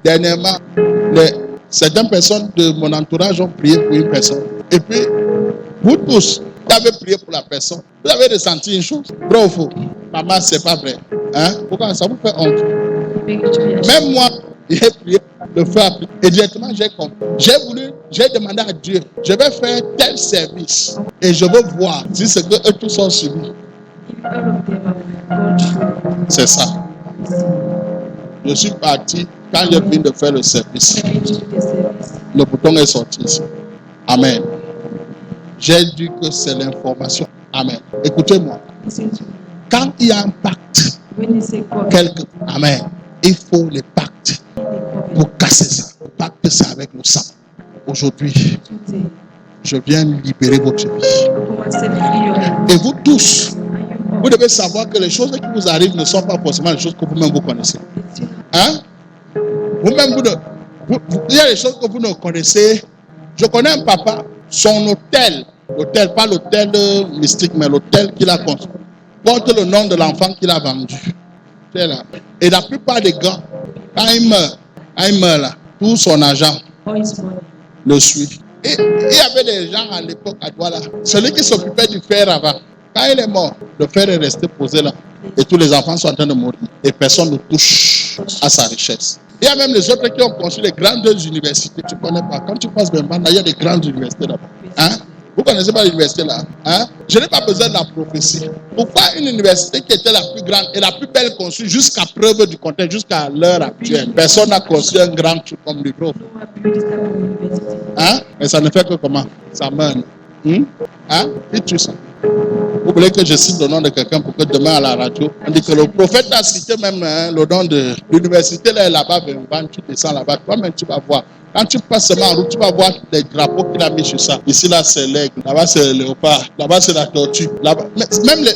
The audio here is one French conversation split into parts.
Dernièrement, certaines personnes de mon entourage ont prié pour une personne. Et puis, vous tous, vous avez prié pour la personne. Vous avez ressenti une chose. Vrai ou faux? Maman, c'est pas vrai. Hein? Pourquoi ça vous fait honte? Même moi, j'ai prié, le feu a pris. Et directement, j'ai compris. J'ai demandé à Dieu, je vais faire tel service. Et je veux voir si ce que eux tous ont subi. C'est ça. Je suis parti quand j'ai fini de faire le service. Le bouton est sorti ici. Amen. J'ai dit que c'est l'information. Amen. Écoutez-moi. Quand il y a un pacte, amen, il faut les pactes pour casser ça. Le pacte, c'est avec le sang. Aujourd'hui, je viens libérer votre vie. Et vous tous, vous devez savoir que les choses qui vous arrivent ne sont pas forcément les choses que vous-même vous connaissez. Hein? Vous-même, il y a des choses que vous ne connaissez. Je connais un papa, son hôtel, pas l'hôtel mystique, mais l'hôtel qu'il a construit, porte le nom de l'enfant qu'il a vendu. Et la plupart des gars, quand il meurt là, tout son argent le suit. Et il y avait des gens à l'époque à Douala, celui qui s'occupait du fer avant, quand il est mort, le fer est resté posé là. Et tous les enfants sont en train de mourir. Et personne ne touche à sa richesse. Il y a même les autres qui ont construit les grandes universités. Tu ne connais pas. Quand tu passes Bemba, il y a des grandes universités là-bas. Hein? Vous ne connaissez pas l'université là? Hein? Je n'ai pas besoin de la prophétie. Pourquoi une université qui était la plus grande et la plus belle construite jusqu'à preuve du contraire, jusqu'à l'heure actuelle? Personne n'a construit un grand truc comme le gros. Hein? Mais ça ne fait que comment? Ça meurt. Hein? Et tu sais. Vous voulez que je cite le nom de quelqu'un pour que demain à la radio, on dit que le prophète a cité même le nom de l'université là-bas, tu descends là-bas, toi-même tu vas voir. Quand tu passes seulement en route, tu vas voir les drapeaux qu'il a mis sur ça. Ici là c'est l'aigle, là-bas c'est le léopard, là-bas c'est la tortue. Là-bas.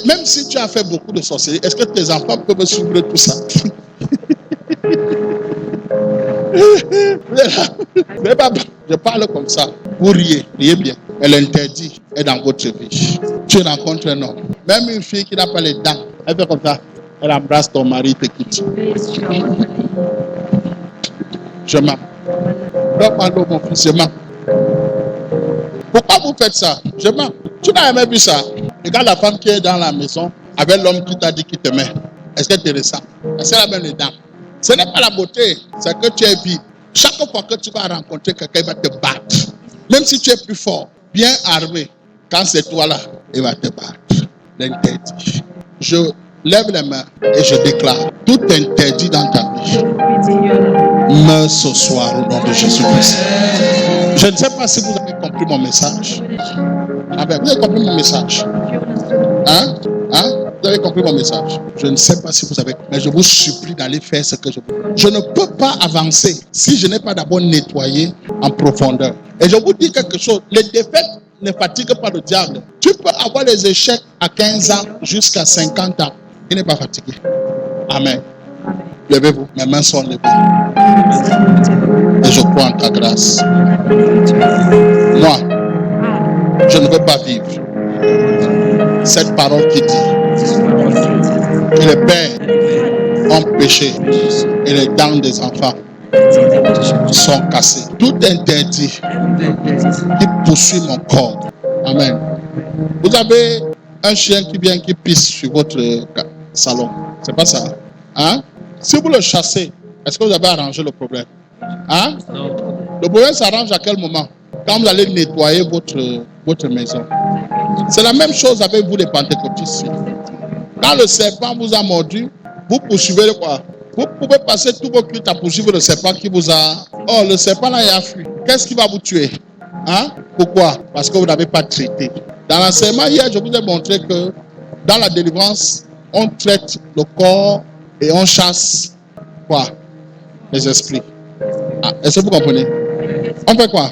Même si tu as fait beaucoup de sorcellerie, est-ce que tes enfants peuvent suivre tout ça? Je parle comme ça. Vous riez bien. Elle interdit est dans votre vie. Tu rencontres un homme, même une fille qui n'a pas les dents, elle fait comme ça, elle embrasse ton mari, te quitte. Je mens. Non, mon fils, je mens. Pourquoi vous faites ça? Je mens. Tu n'as jamais vu ça? Regarde la femme qui est dans la maison avec l'homme qui t'a dit qu'il te met. Est-ce qu'elle te ressent? Est-ce qu'elle a même les dents? Ce n'est pas la beauté, c'est que tu es vide. Chaque fois que tu vas rencontrer quelqu'un, il va te battre. Même si tu es plus fort, bien armé, quand c'est toi là, il va te battre. L'interdit. Je lève les mains et je déclare tout interdit dans ta vie. Meurs ce soir au nom de Jésus-Christ. Je ne sais pas si vous avez compris mon message. Vous avez compris mon message? Hein? Vous avez compris mon message? Je ne sais pas si vous avez, mais je vous supplie d'aller faire ce que je veux. Je ne peux pas avancer si je n'ai pas d'abord nettoyé en profondeur. Et je vous dis quelque chose, les défaites ne fatiguent pas le diable. Tu peux avoir les échecs à 15 ans jusqu'à 50 ans. Il n'est pas fatigué. Amen. Levez-vous, mes mains sont levées. Et je crois en ta grâce. Moi, je ne veux pas vivre cette parole qui dit que les pères ont péché et les dents des enfants sont cassées. Tout interdit qui poursuit mon corps. Amen. Vous avez un chien qui vient, qui pisse sur votre salon. C'est pas ça. Hein? Si vous le chassez, est-ce que vous avez arrangé le problème? Hein? Le problème s'arrange à quel moment? Quand vous allez nettoyer votre maison. C'est la même chose avec vous les pentecôtistes. Quand le serpent vous a mordu, vous poursuivez quoi? Vous pouvez passer tous vos cultes à poursuivre le serpent qui vous a... Oh, le serpent là, il a fui. Qu'est-ce qui va vous tuer? Hein? Pourquoi? Parce que vous n'avez pas traité. Dans l'enseignement hier, je vous ai montré que dans la délivrance, on traite le corps et on chasse quoi? Les esprits. Ah, est-ce que vous comprenez? On fait quoi?